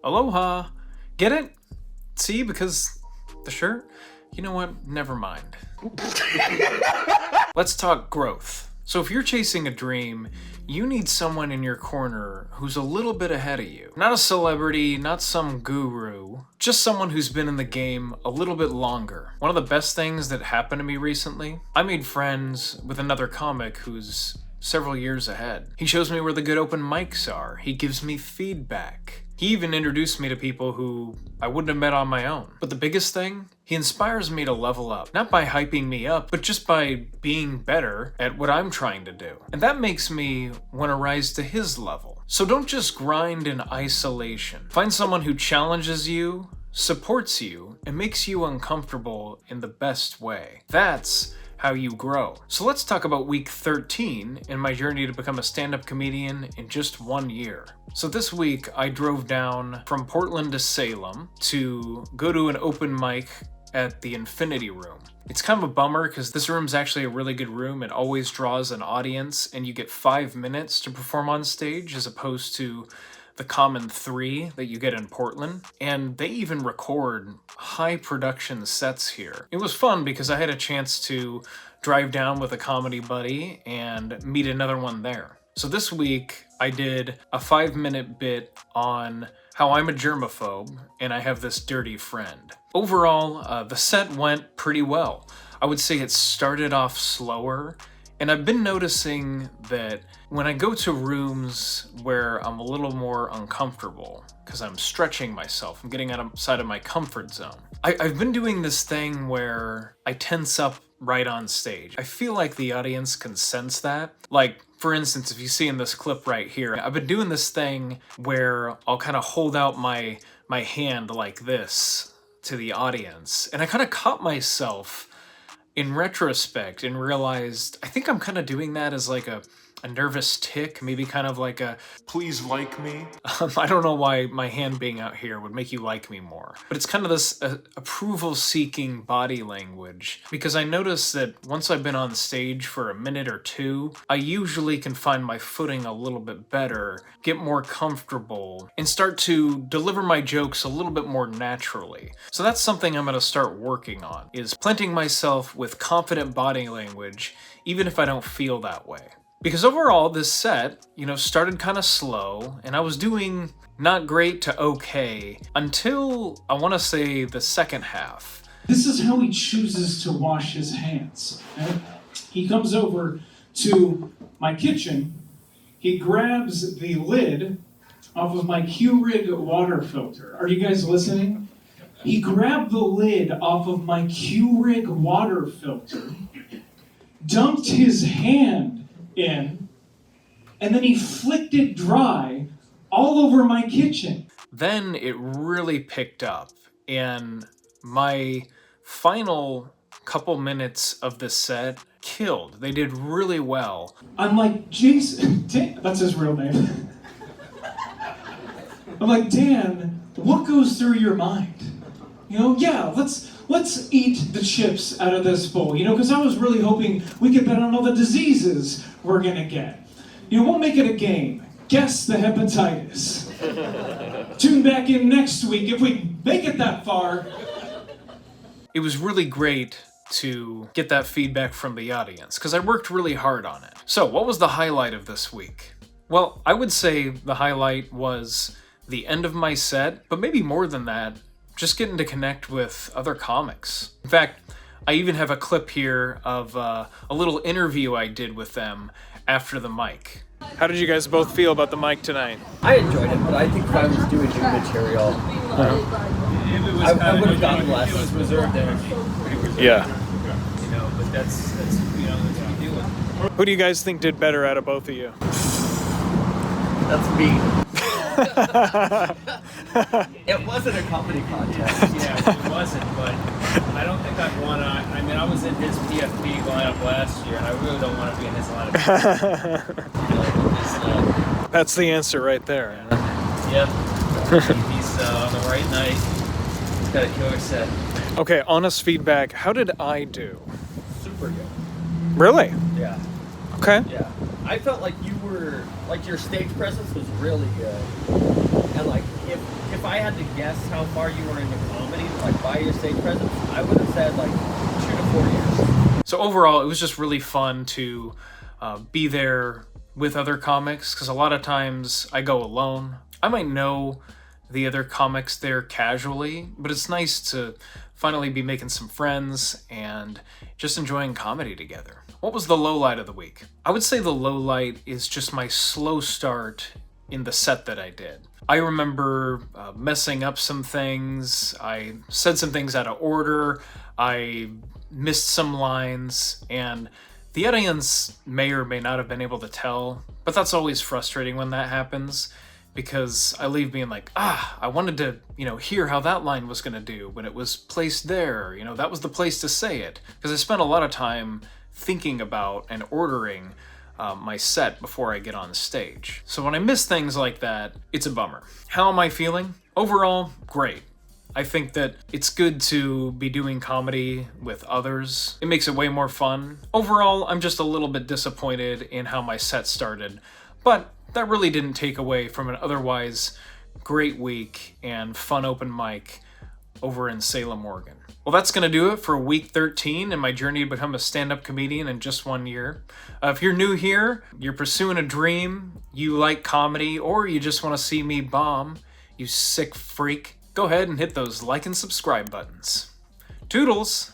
Aloha. Get it? See, because the shirt? You know what? Never mind. Let's talk growth. So if you're chasing a dream, you need someone in your corner who's a little bit ahead of you. Not a celebrity, not some guru, just someone who's been in the game a little bit longer. One of the best things that happened to me recently, I made friends with another comic who's several years ahead. He shows me where the good open mics are. He gives me feedback. He even introduced me to people who I wouldn't have met on my own. But the biggest thing, he inspires me to level up. Not by hyping me up, but just by being better at what I'm trying to do. And that makes me want to rise to his level. So don't just grind in isolation. Find someone who challenges you, supports you, and makes you uncomfortable in the best way. That's how you grow. So let's talk about week 13 in my journey to become a stand-up comedian in just 1 year. So this week I drove down from Portland to Salem to go to an open mic at the Infinity Room. It's kind of a bummer because this room's actually a really good room. It always draws an audience and you get 5 minutes to perform on stage as opposed to the common 3 that you get in Portland. And they even record high production sets here. It was fun because I had a chance to drive down with a comedy buddy and meet another one there. So this week I did a 5-minute bit on how I'm a germaphobe and I have this dirty friend. Overall, the set went pretty well. I would say it started off slower, and I've been noticing that when I go to rooms where I'm a little more uncomfortable, because I'm stretching myself, I'm getting outside of my comfort zone. I've been doing this thing where I tense up right on stage. I feel like the audience can sense that. Like, for instance, if you see in this clip right here, I've been doing this thing where I'll kind of hold out my hand like this to the audience, and I kind of caught myself in retrospect and realized I think I'm kind of doing that as like a nervous tick, maybe kind of like a please like me. I don't know why my hand being out here would make you like me more, but it's kind of this approval seeking body language, because I noticed that once I've been on stage for a minute or two, I usually can find my footing a little bit better, get more comfortable, and start to deliver my jokes a little bit more naturally. So that's something I'm going to start working on, is planting myself with confident body language even if I don't feel that way. Because overall, this set, started kind of slow, and I was doing not great to okay until, I want to say, the second half. This is how he chooses to wash his hands. Okay? He comes over to my kitchen, he grabs the lid off of my Keurig water filter. Are you guys listening? He grabbed the lid off of my Keurig water filter, dumped his hand in, and then he flicked it dry all over my kitchen. Then it really picked up, and my final couple minutes of the set killed. They did really well. I'm like, Jason, that's his real name. I'm like, Dan, what goes through your mind? Let's eat the chips out of this bowl, because I was really hoping we could bet on all the diseases we're gonna get. We'll make it a game. Guess the hepatitis. Tune back in next week if we make it that far. It was really great to get that feedback from the audience, because I worked really hard on it. So, what was the highlight of this week? Well, I would say the highlight was the end of my set, but maybe more than that, just getting to connect with other comics. In fact, I even have a clip here of a little interview I did with them after the mic. How did you guys both feel about the mic tonight? I enjoyed it, but I think if I was doing new material, I would have gotten less. It was reserved energy. Yeah. But that's what we deal with. Who do you guys think did better out of both of you? That's me. It wasn't a comedy contest. Yeah, it wasn't, but I don't think I'd want to. I was in his PFP lineup last year, and I really don't want to be in his lineup. That's the answer right there. Yep. He's on the right night. He's got a killer set. Okay, honest feedback. How did I do? Super good. Really? Yeah. Okay. Yeah. I felt like you were, your stage presence was really good. And if I had to guess how far you were into comedy, like by your stage presence, I would have said like 2 to 4 years. So overall, it was just really fun to be there with other comics, because a lot of times I go alone. I might know the other comics there casually, but it's nice to finally be making some friends and just enjoying comedy together. What was the low light of the week? I would say the low light is just my slow start in the set that I did. I remember messing up some things. I said some things out of order. I missed some lines, and the audience may or may not have been able to tell, but that's always frustrating when that happens, because I leave being like, I wanted to, hear how that line was going to do when it was placed there. That was the place to say it. Because I spent a lot of time thinking about and ordering my set before I get on stage. So when I miss things like that, it's a bummer. How am I feeling? Overall, great. I think that it's good to be doing comedy with others. It makes it way more fun. Overall, I'm just a little bit disappointed in how my set started, but that really didn't take away from an otherwise great week and fun open mic over in Salem, Oregon. Well, that's going to do it for week 13 in my journey to become a stand-up comedian in just 1 year. If you're new here, you're pursuing a dream, you like comedy, or you just want to see me bomb, you sick freak, go ahead and hit those like and subscribe buttons. Toodles!